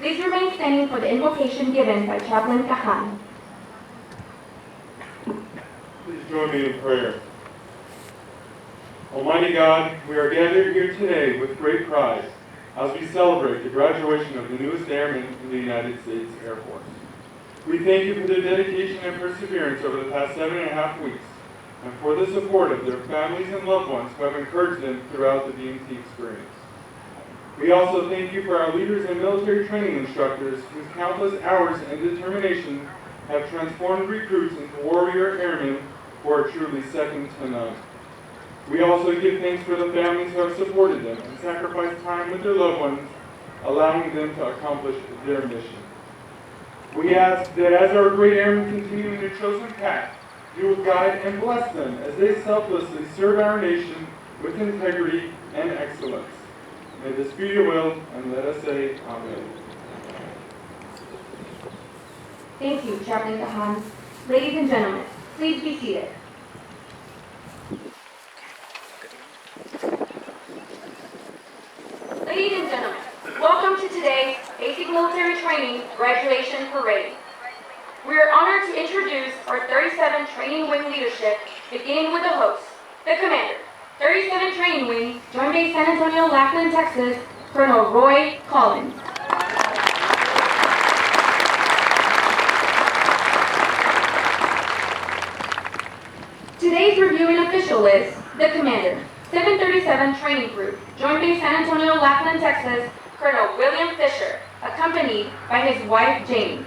Please remain standing for the invocation given by Chaplain Kahan. Please join me in prayer. Almighty God, we are gathered here today with great pride as we celebrate the graduation of the newest airmen in the United States Air Force. We thank you for their dedication and perseverance over the past 7.5 weeks, and for the support of their families and loved ones who have encouraged them throughout the BMT experience. We also thank you for our leaders and military training instructors whose countless hours and determination have transformed recruits into warrior airmen who are truly second to none. We also give thanks for the families who have supported them and sacrificed time with their loved ones, allowing them to accomplish their mission. We ask that as our great airmen continue in their chosen path, you will guide and bless them as they selflessly serve our nation with integrity and excellence. May this be your will, and let us say Amen. Thank you, Chaplain Kahan. Ladies and gentlemen, please be seated. Ladies and gentlemen, welcome to today's Basic Military Training Graduation Parade. We are honored to introduce our 37 Training Wing leadership, beginning with the host, the commander, 37 Training Wing, Joint Base San Antonio, Lackland, Texas, Colonel Roy Collins. Today's reviewing official is the commander, 737 Training Group, Joint Base San Antonio, Lackland, Texas, Colonel William Fisher, accompanied by his wife, Jane.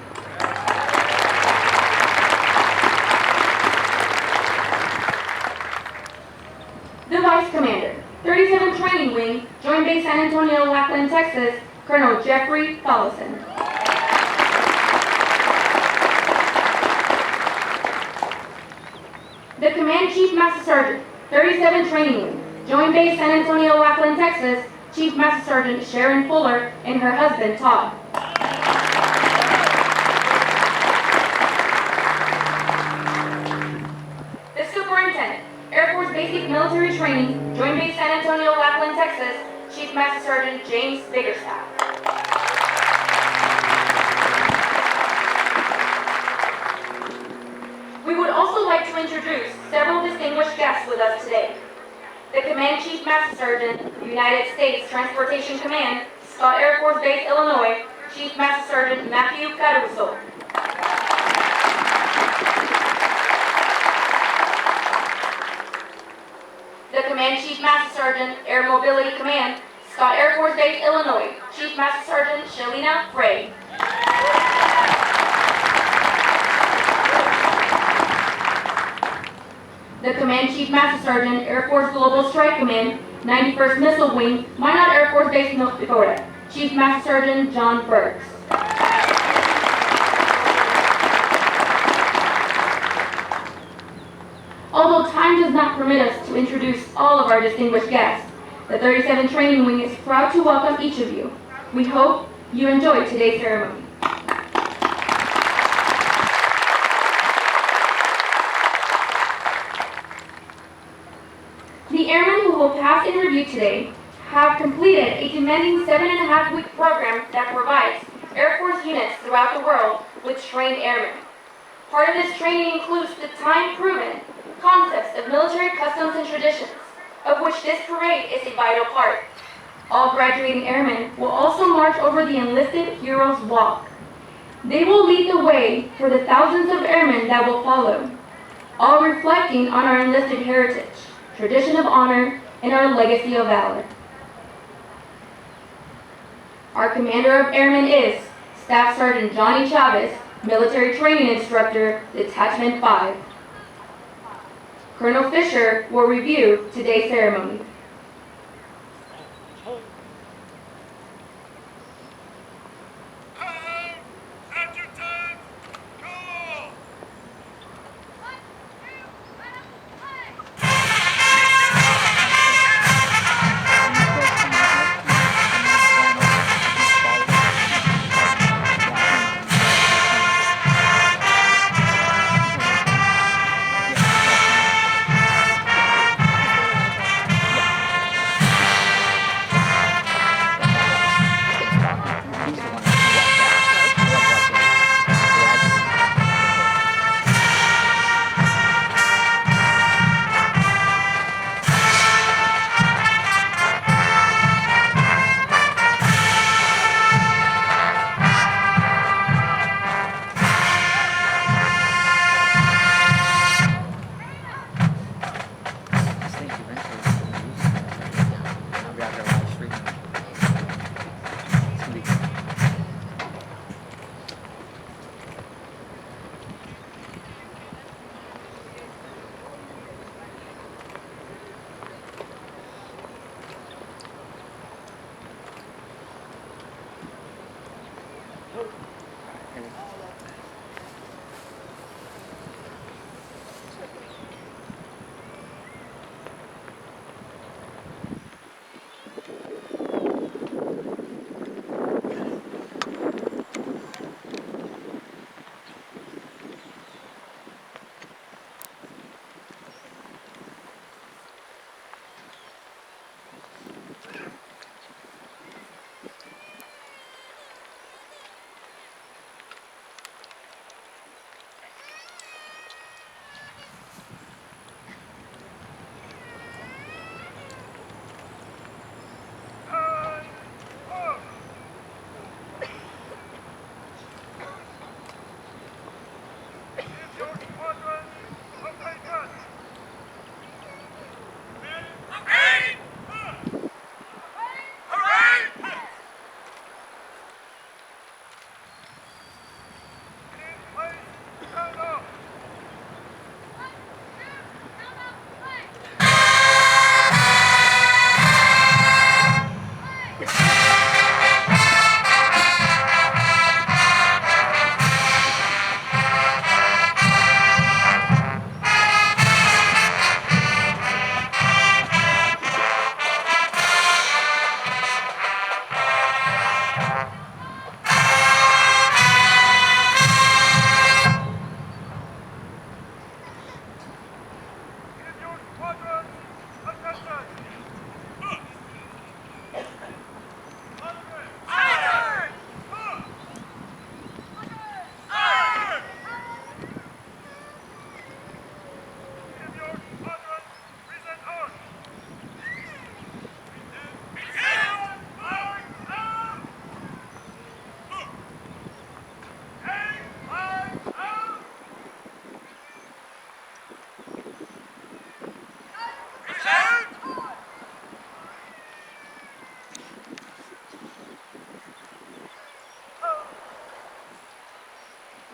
The Vice Commander, 37 Training Wing, Joint Base San Antonio, Lackland, Texas, Colonel Jeffrey Follison. The Command Chief Master Sergeant, 37 Training Wing, Joint Base San Antonio, Lackland, Texas, Chief Master Sergeant Sharon Fuller and her husband, Todd. The Superintendent, Air Force Basic Military Training, Joint Base San Antonio, Lackland, Texas, Chief Master Sergeant James Biggerstaff. We would also like to introduce several distinguished guests with us today. The Command Chief Master Sergeant, United States Transportation Command, Scott Air Force Base, Illinois, Chief Master Sergeant Matthew Caruso. The Command Chief Master Sergeant, Air Mobility Command, Scott Air Force Base, Illinois, Chief Master Sergeant Shelina Frey. The Command Chief Master Sergeant, Air Force Global Strike Command, 91st Missile Wing, Minot Air Force Base, North Dakota, Chief Master Sergeant John Burks. Although time does not permit us to introduce all of our distinguished guests, the 37 Training Wing is proud to welcome each of you. We hope you enjoyed today's ceremony. The airmen who will pass in review today have completed a demanding 7.5-week program that provides Air Force units throughout the world with trained airmen. Part of this training includes the time-proven concepts of military customs and traditions, of which this parade is a vital part. All graduating airmen will also march over the Enlisted Heroes Walk. They will lead the way for the thousands of airmen that will follow, all reflecting on our enlisted heritage, tradition of honor, and our legacy of valor. Our Commander of Airmen is Staff Sergeant Johnny Chavez, Military Training Instructor, Detachment 5. Colonel Fisher will review today's ceremony.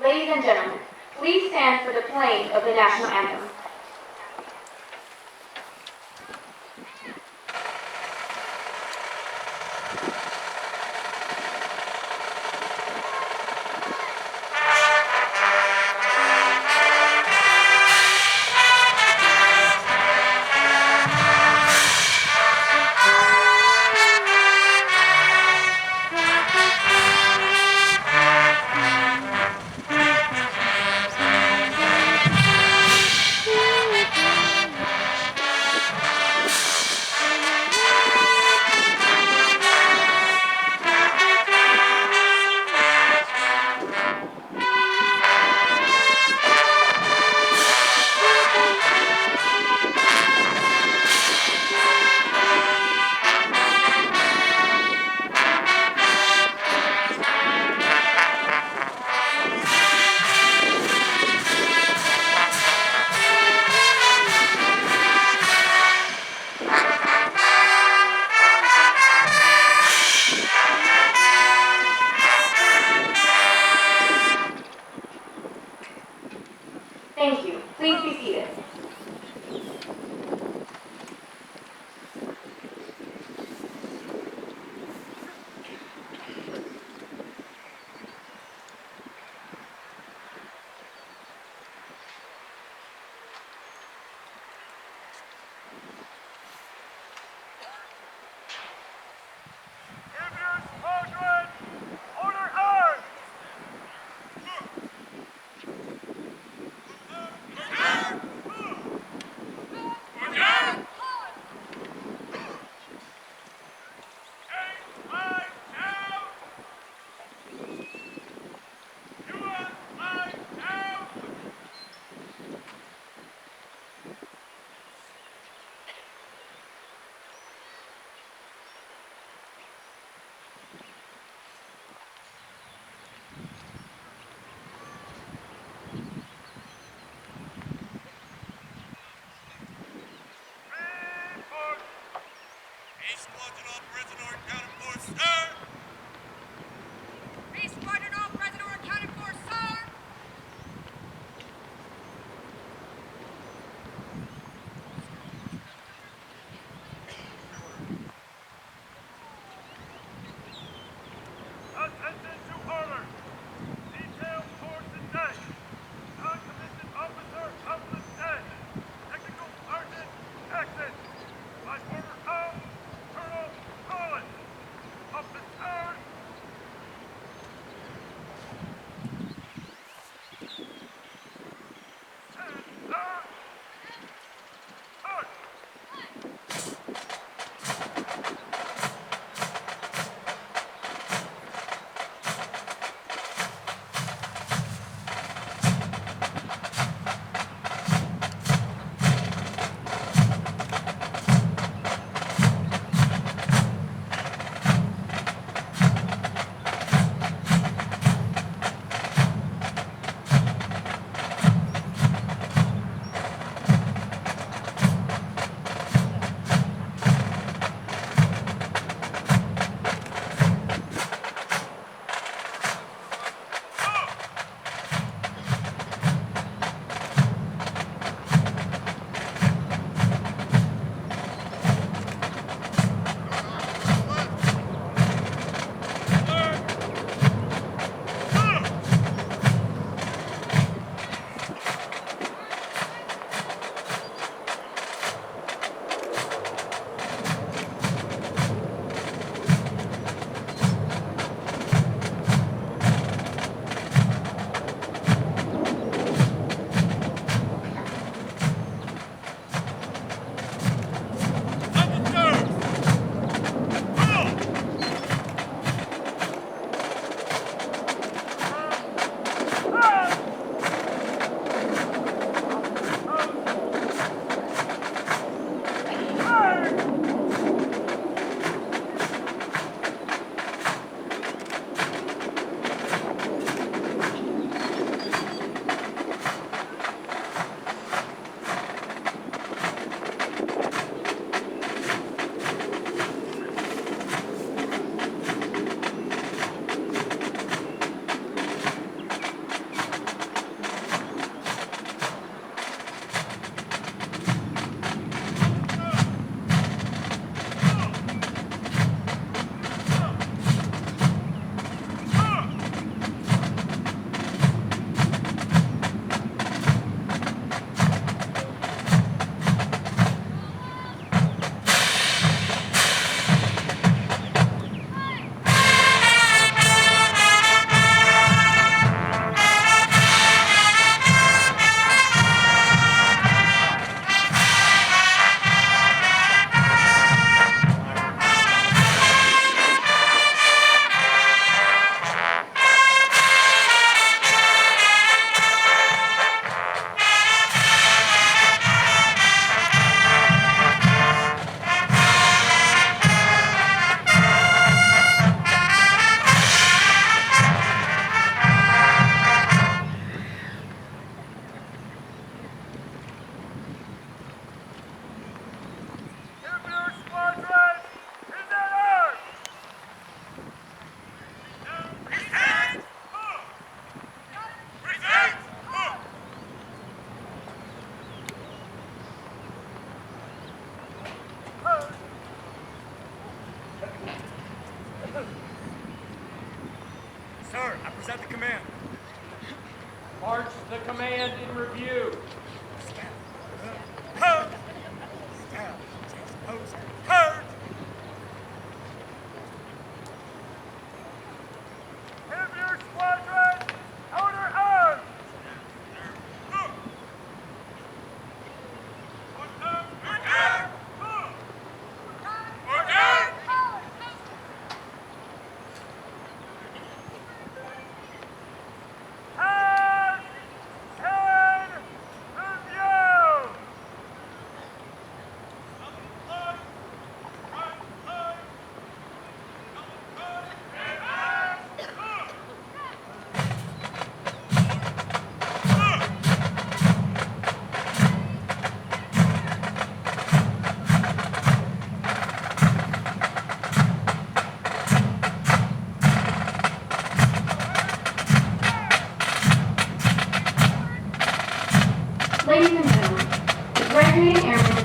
Ladies and gentlemen, please stand for the playing of the national anthem. Thank you. Please be seated.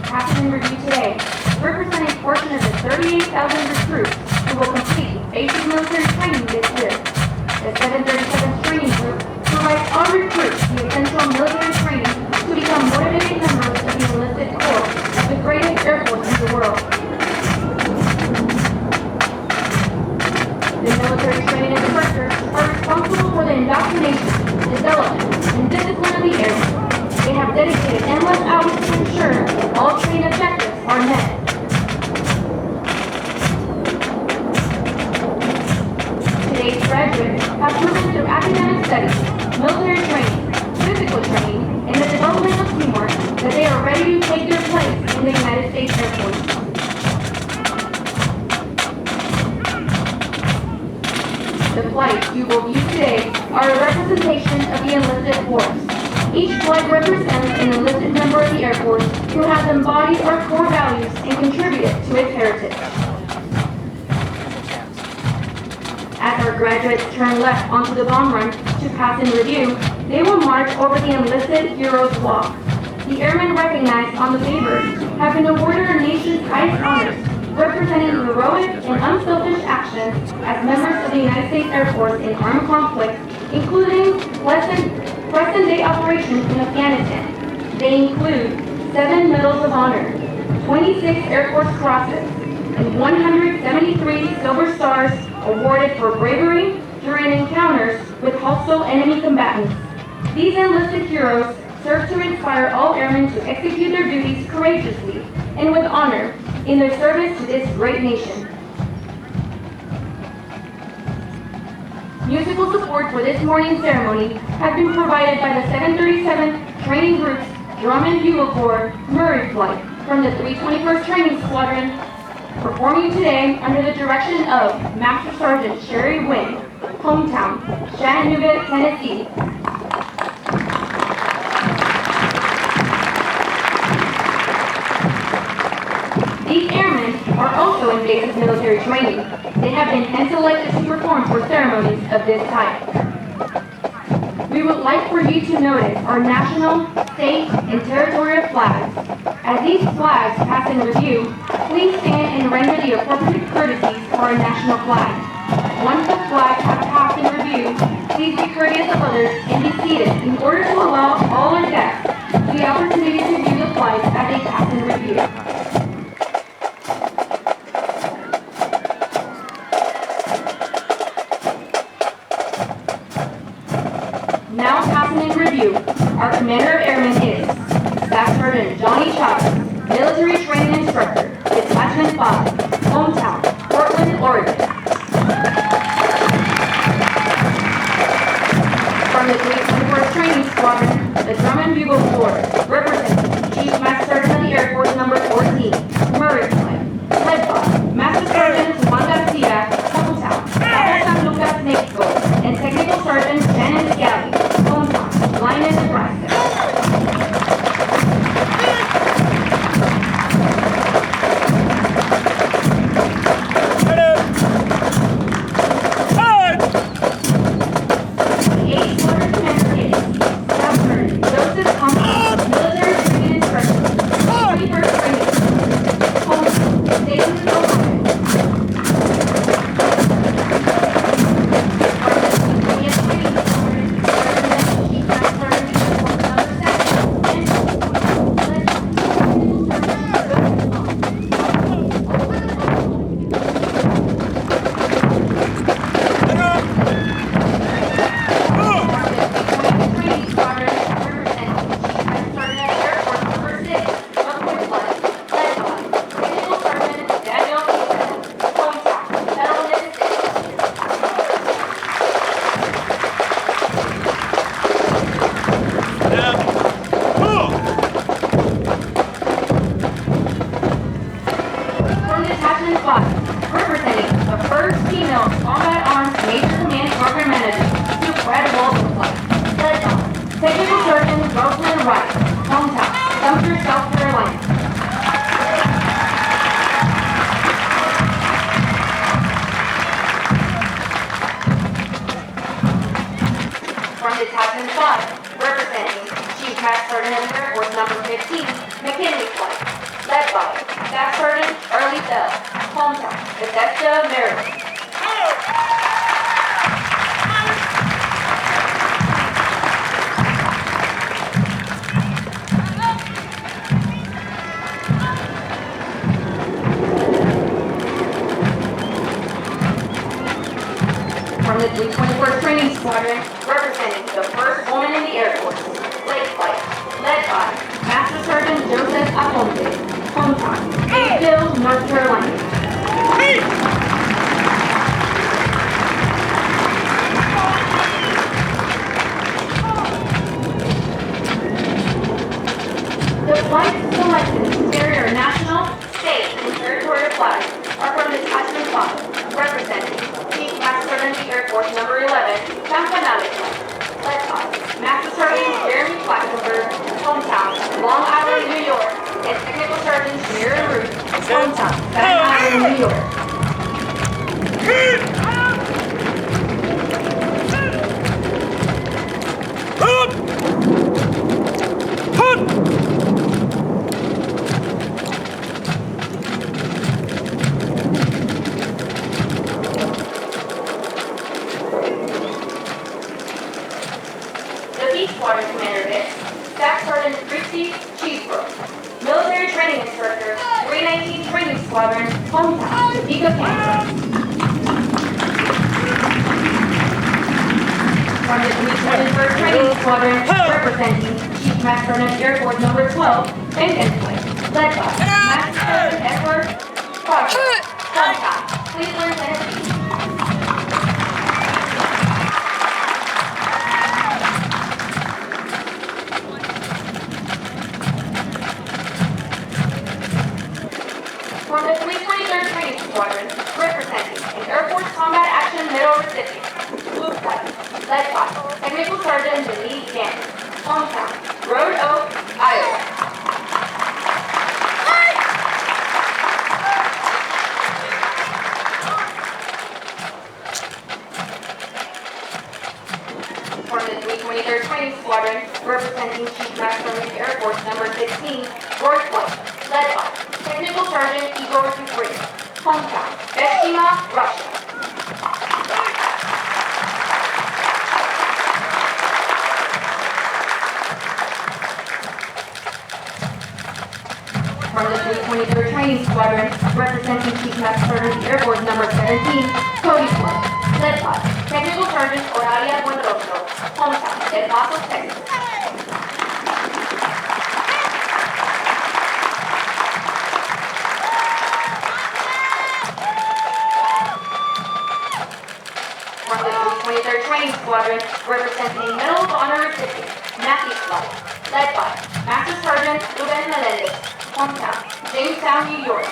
passing in review today represent a portion of the 38,000 recruits who will complete basic military training this year. The 737th Training Group provides all recruits the essential military training to become motivated members of the enlisted corps of the greatest Air Force in the world. The military training instructors are responsible for the indoctrination, development, and discipline of the airmen. They have dedicated endless hours to ensure all training objectives are met. Today's graduates have proven through academic studies, military training, physical training, and the development of teamwork that they are ready to take their place in the United States Air Force. The flights you will view today are a representation of the enlisted force. Each flight represents an enlisted member of the Air Force who has embodied our core values and contributed to its heritage. As our graduates turn left onto the bomb run to pass in review, they will march over the enlisted heroes walk. The airmen recognized on the pavers have been awarded our nation's highest honors, representing heroic and unselfish actions as members of the United States Air Force in armed conflict, including present-day operations in Afghanistan. They include 7 Medals of Honor, 26 Air Force Crosses, and 173 Silver Stars awarded for bravery during encounters with hostile enemy combatants. These enlisted heroes serve to inspire all airmen to execute their duties courageously and with honor in their service to this great nation. Musical support for this morning's ceremony has been provided by the 737 Training Group's Drum and Bugle Corps Murray Flight from the 321st Training Squadron, performing today under the direction of Master Sergeant Sherry Wynn, hometown, Chattanooga, Tennessee. These airmen are also in basic military training. They have been hand-selected to perform for ceremonies of this type. We would like for you to notice our national, state, and territorial flags. As these flags pass in review, please stand and render the appropriate courtesies for our national flag. Once the flags have passed in review, please be courteous of others and be seated in order to allow all our guests the opportunity to view the flags as they pass in review. Now passing in review, our Commander of Airmen is Staff Sergeant Johnny Chavez, Military Training Instructor, Detachment 5, hometown, Portland, Oregon. From the 321st Training Squadron, the Drum and Bugle Corps, representing Chief Master Sergeant of the Air Force number 14, Murray Flight, led by Master Sergeant Juan Garcia, hometown, Cabo San Lucas, Mexico, and Technical Sergeant Shannon Scally, hometown, Lynette, Nebraska. Detachment 5, representing Chief Master Sergeant of the Air Force number 15, McKinley Flight. led by Staff Sergeant Early Bell, hometown, Bethesda, Maryland. From the 324th Training Squadron, representing the first woman in the Air Force, Lake Flight, led by Master Sergeant Joseph Aponte, hometown, Fayetteville, North Carolina. The flights selected to carry our national, state, and territorial flags are from the detachment model, representing Chief Master Sergeant of the Air Force Number 11, Campanale Flight, led by Master Sergeant Jeremy Quackenberg, hometown, Long Island, New York, and Technical Sergeant Mira Root, hometown, Staten Island, New York. The Beach Squadron Commander is Staff Sergeant Christy Cheesebrook, Military Training Instructor, 319 Training Squadron, hometown, Topeka, Kansas. From the 321st Training Squadron, representing Chief Master Sergeant Air Force Number 12, Benton Flight, led by Master Sergeant Edward Crocker, hometown, Cleveland, Tennessee. From the 323rd Training Squadron, representing an Air Force Combat Action Medal recipient, Blue Flight, led by Technical Sergeant Denise Gannon, hometown, Road Oak, Iowa. From the 323rd Training Squadron, representing Chief Master Sergeant Air Force Number 16, Roy Flight, led by Technical Sergeant Igor Dupre, hometown, Veshtima, Russia. From the 323rd Training Squadron, representing Chief Master Sergeant Air Force Number 17, Cody Flight, led by Technical Sergeant Oralia Buenrostro, hometown, El Paso, Texas. From the 323rd Training Squadron, representing Medal of Honor recipient, Matthew Flight, led by Master Sergeant Ruben Melendez, hometown, Jamestown, New York.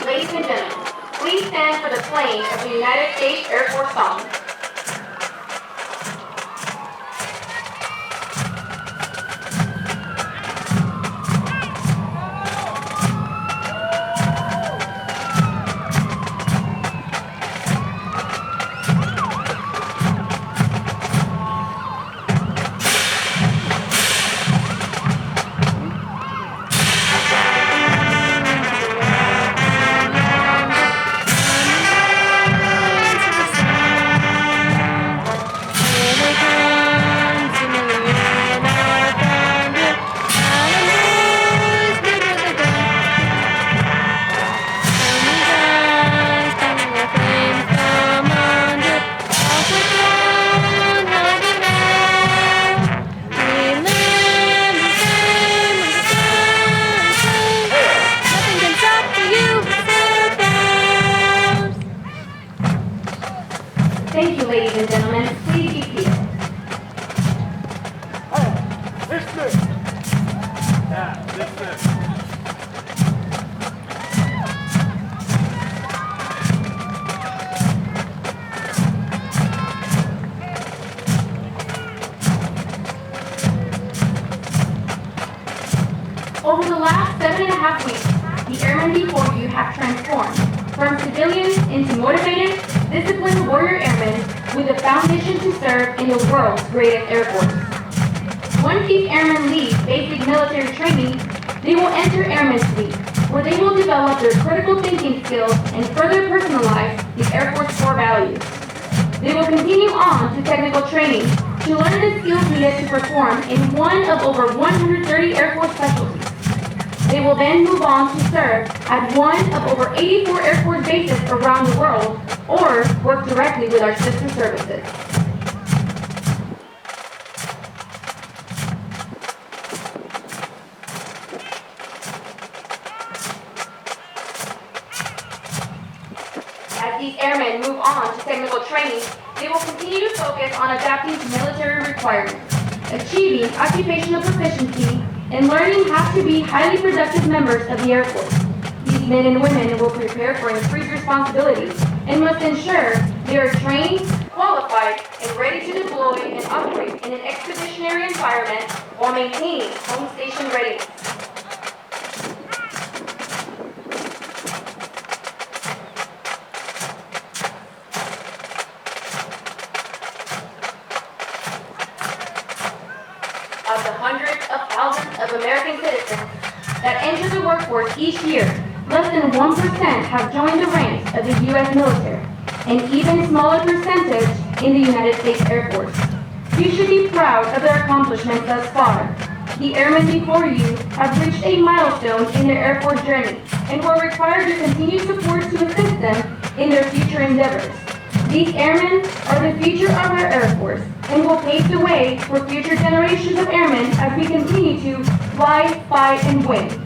Ladies and gentlemen, please stand for the playing of the United States Air Force song. Thank you, ladies and gentlemen. Please be seated. Over the last 7.5 weeks, the airmen before you have transformed from civilians into motivated, disciplined warrior airmen with a foundation to serve in the world's greatest Air Force. Once these airmen leave basic military training, they will enter Airman Suite, where they will develop their critical thinking skills and further personalize the Air Force core values. They will continue on to technical training to learn the skills needed to perform in one of over 130 Air Force specialties. They will then move on to serve at one of over 84 Air Force bases around the world or work directly with our sister services. As these airmen move on to technical training, they will continue to focus on adapting to military requirements, achieving occupational proficiency, and learning how to be highly productive members of the Air Force. These men and women will prepare for increased responsibilities and must ensure they are trained, qualified, and ready to deploy and operate in an expeditionary environment while maintaining home station readiness. Of the hundreds of thousands of American citizens that enter the workforce each year, less than 1% have joined the ranks of the U.S. military, an even smaller percentage in the United States Air Force. You should be proud of their accomplishments thus far. The airmen before you have reached a milestone in their Air Force journey and will require your continued support to assist them in their future endeavors. These airmen are the future of our Air Force and will pave the way for future generations of airmen as we continue to fly, fight, and win.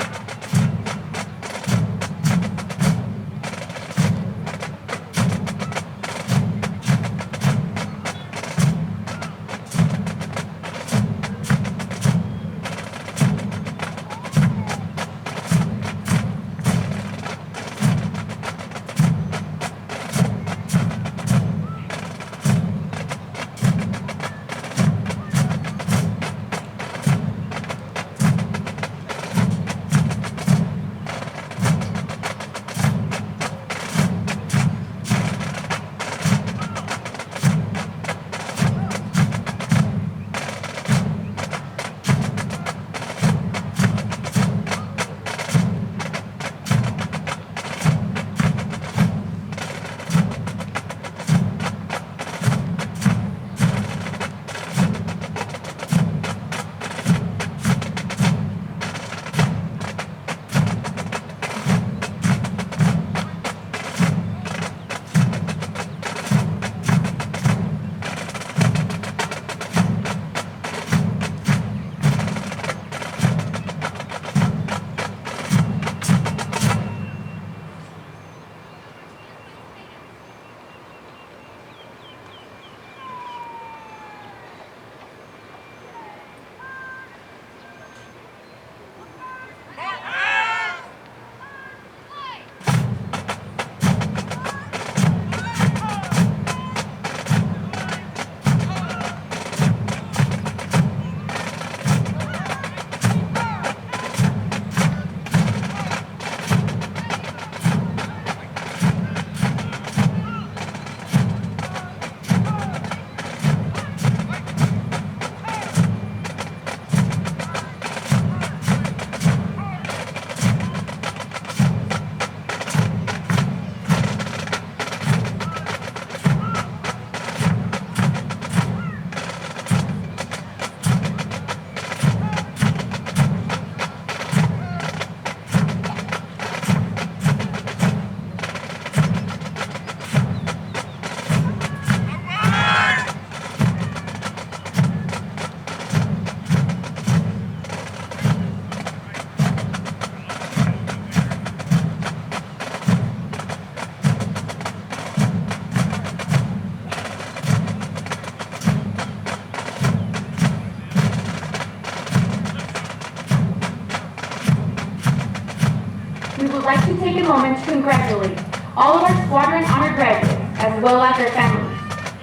take a moment to congratulate all of our squadron honor graduates, as well as their families.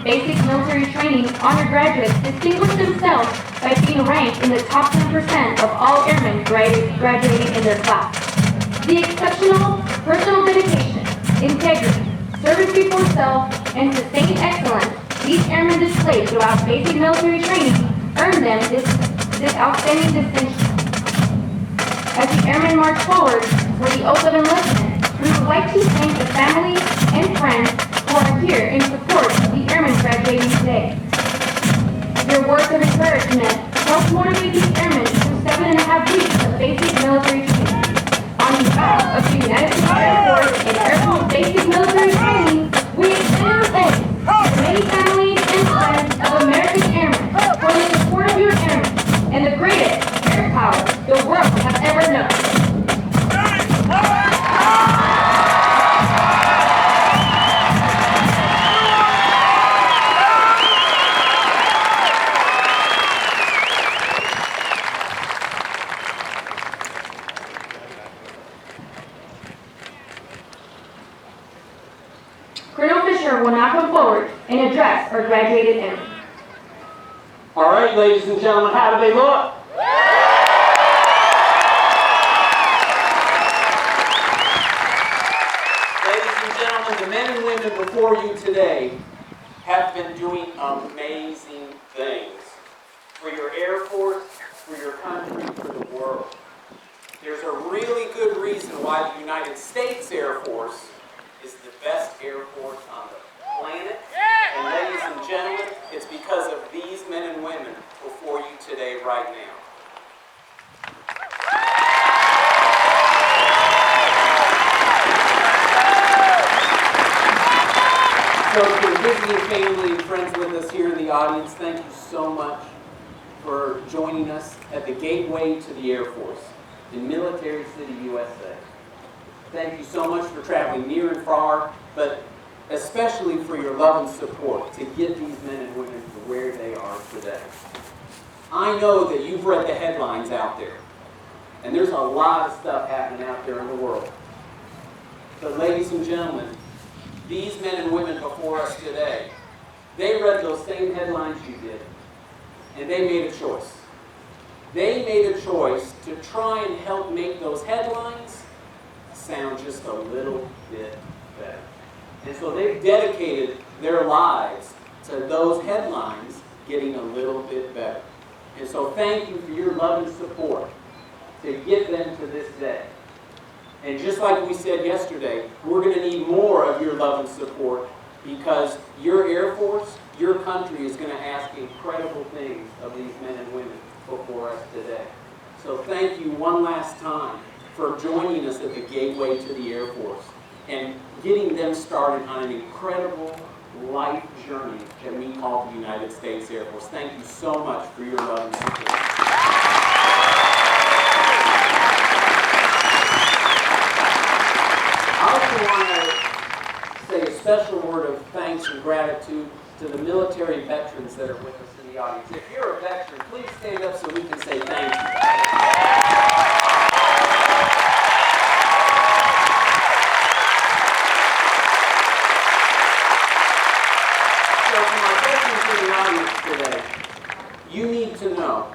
Basic military training honor graduates distinguish themselves by being ranked in the top 10% of all airmen graduating in their class. The exceptional personal dedication, integrity, service before self, and sustained excellence these airmen displayed throughout basic military training earned them this outstanding distinction. As the airmen march forward for the oath of enlistment, we would like to thank the families and friends who are here in support of the airmen graduating today. Your words of encouragement help motivate these airmen through 7.5 weeks of basic military training. On behalf of the United States Air Force and Air Force Basic Military Training, we extend thanks to the many families and friends of American airmen for the support of your airmen and the greatest air power the world has ever known. Colonel Fisher will now come forward and address our graduated airmen. All right, ladies and gentlemen, how do they look? Ladies and gentlemen, the men and women before you today have been doing amazing things for your Air Force, for your country, for the world. There's a really good reason why the United States Air Force is the best Air Force on the planet. And ladies and gentlemen, it's because of these men and women before you today, right now. So if you're visiting family and friends with us here in the audience, thank you so much for joining us at the gateway to the Air Force in Military City, USA. Thank you so much for traveling near and far, but especially for your love and support to get these men and women to where they are today. I know that you've read the headlines out there, and there's a lot of stuff happening out there in the world. But ladies and gentlemen, these men and women before us today, they read those same headlines you did, and they made a choice. They made a choice to try and help make those headlines sound just a little bit better. And so they've dedicated their lives to those headlines getting a little bit better. And so thank you for your love and support to get them to this day. And just like we said yesterday, we're going to need more of your love and support because your Air Force, your country is going to ask incredible things of these men and women before us today. So thank you one last time for joining us at the gateway to the Air Force and getting them started on an incredible life journey that we call the United States Air Force. Thank you so much for your love and support. I also want to say a special word of thanks and gratitude to the military veterans that are with us in the audience. If you're a veteran, please stand up so we can say thank you. Today, you need to know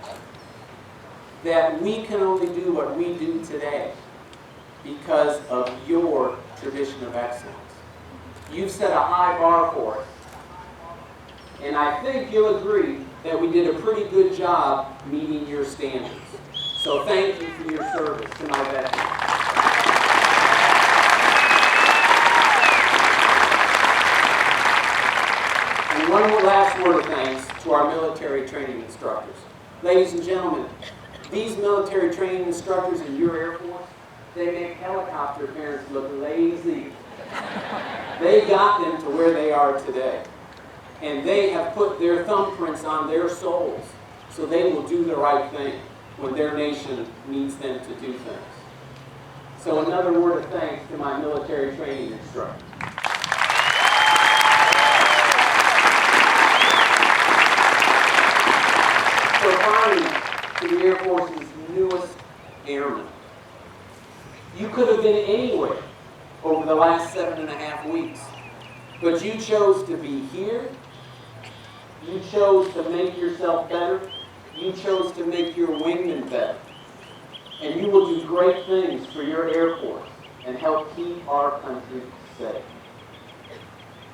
that we can only do what we do today because of your tradition of excellence. You've set a high bar for us, and I think you'll agree that we did a pretty good job meeting your standards. So thank you for your service to my veterans. One last word of thanks to our military training instructors. Ladies and gentlemen, these military training instructors in your Air Force, they make helicopter parents look lazy. They got them to where they are today. And they have put their thumbprints on their souls so they will do the right thing when their nation needs them to do things. So another word of thanks to my military training instructors. So finally, to the Air Force's newest airmen. You could have been anywhere over the last 7.5 weeks. But you chose to be here. You chose to make yourself better. You chose to make your wingmen better. And you will do great things for your Air Force and help keep our country safe.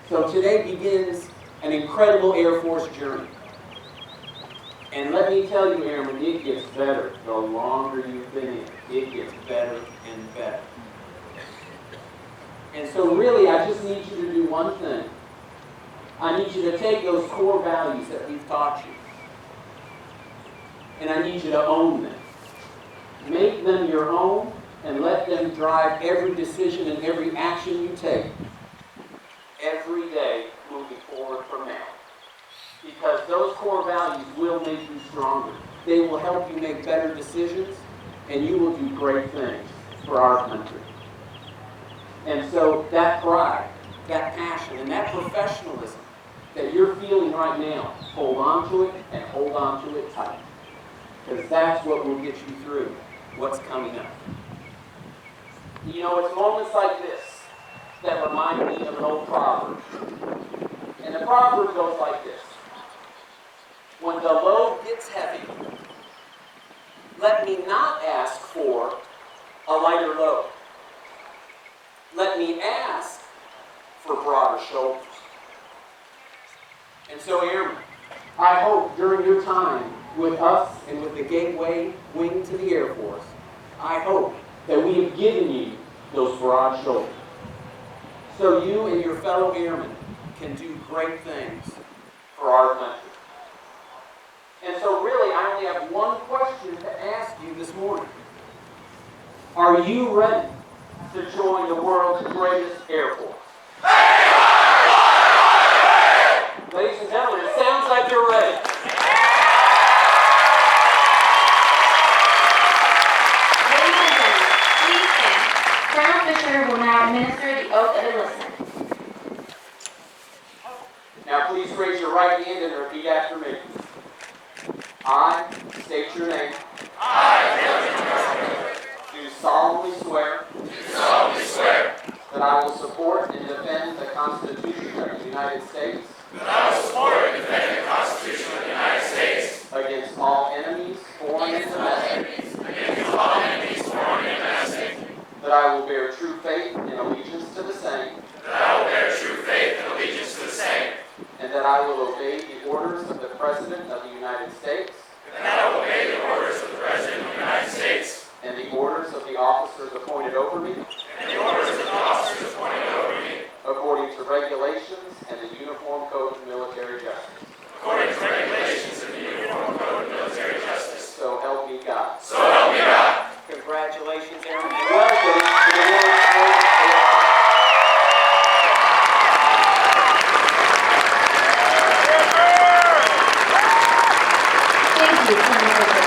So today begins an incredible Air Force journey. And let me tell you, Airmen, it gets better the longer you've been in. It gets better and better. And so really, I just need you to do one thing. I need you to take those core values that we've taught you, and I need you to own them. Make them your own and let them drive every decision and every action you take every day moving forward from now. Because those core values will make you stronger. They will help you make better decisions, and you will do great things for our country. And so that pride, that passion, and that professionalism that you're feeling right now, hold on to it and hold on to it tight. Because that's what will get you through what's coming up. You know, it's moments like this that remind me of an old proverb. And the proverb goes like this. When the load gets heavy, let me not ask for a lighter load. Let me ask for broader shoulders. And so, Airmen, I hope during your time with us and with the Gateway Wing to the Air Force, I hope that we have given you those broad shoulders, so you and your fellow airmen can do great things for our country. And so really, I only have one question to ask you this morning. Are you ready to join the world's greatest Air Force? Ladies and gentlemen, it sounds like you're ready. Ladies and gentlemen, please stand. Colonel Fisher will now administer the oath of enlistment. Now please raise your right hand and repeat after me. I state your name. Do solemnly swear. That I will support and defend the Constitution of the United States. Against all enemies, foreign and domestic. That I will bear true faith and allegiance to the same. And that I will obey the orders of the President of the United States. And the orders of the officers appointed over me. According to regulations and the Uniform Code of Military Justice. So help me God. Congratulations, Airmen. And welcome to the world's greatest Air Force. Thank you, Colonel Fisher.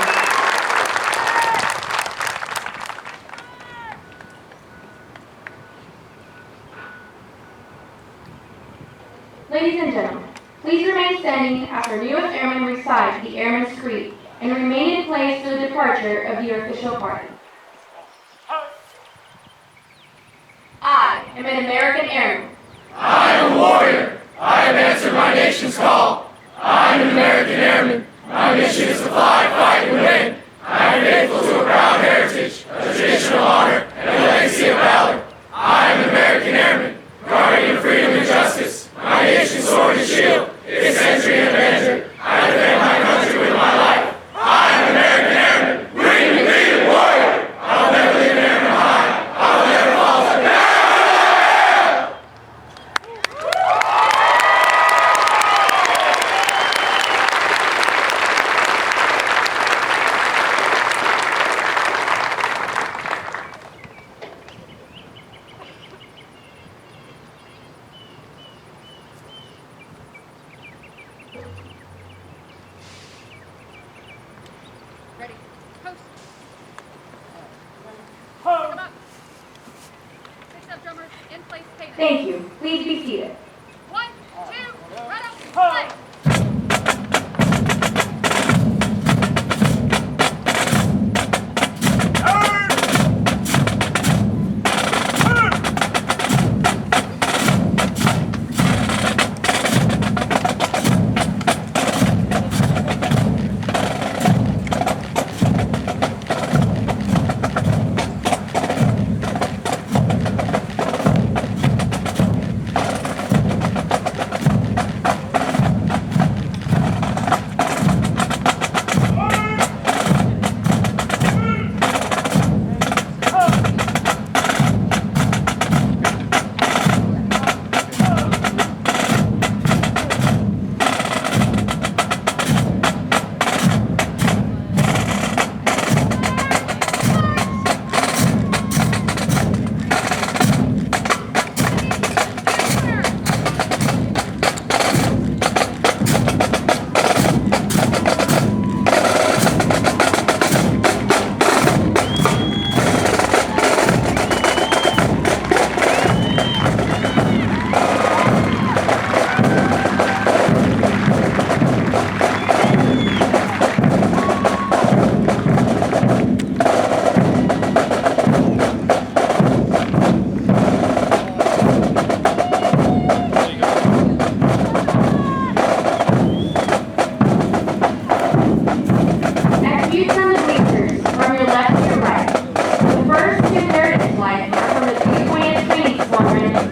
Ladies and gentlemen, please remain standing as our newest airmen recite the Airman's Creed and remain in place to the departure of the official party. I am an American airman. I am a warrior. I have answered my nation's call. I am an American airman. My mission is to fly, fight, and win. I am faithful to a proud heritage, a traditional honor, and a legacy of valor. I am an American airman, guardian of freedom and justice. My nation's sword and shield, its century and avenger. I defend my country with my life. I am an American airman, green and bleeding warrior. I will never leave an airman behind. I will never falter. Ready. Post. Come up. 6 up drummers, in place, cadence. Thank you. Please be seated. 1, 2, right up, play.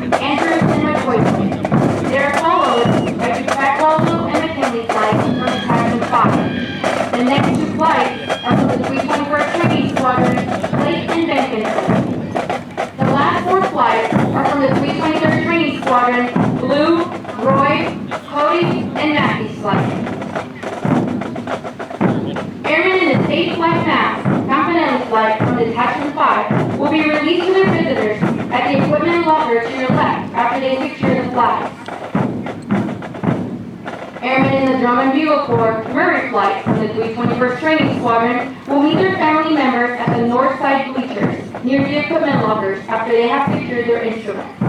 Andrews, and McCoy. They are followed by Patrollo and McKinley flights from Detachment 5. The next two flights are from the 321st Training Squadron, Lake and Benton. The last four flights are from the 323rd Training Squadron, Blue, Roy, Cody, and Matthew's flight. Airmen in the State Flight Mass, Campanelli flight from Detachment 5 will be released to their visitors at the equipment locker to your left after they secure the flags. Airmen in the Drum and Bugle Corps Murray flight from the 321st Training Squadron will meet their family members at the north side bleachers near the equipment lockers after they have secured their instruments.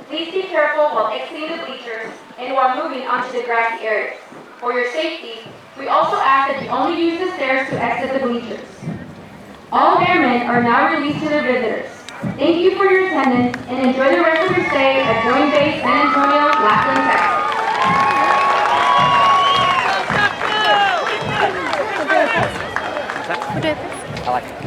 Please be careful while exiting the bleachers and while moving onto the grassy areas. For your safety, we also ask that you only use the stairs to exit the bleachers. All airmen are now released to their visitors. Thank you for your attendance and enjoy the rest of your stay at Joint Base San Antonio, Lackland, Texas. I like it.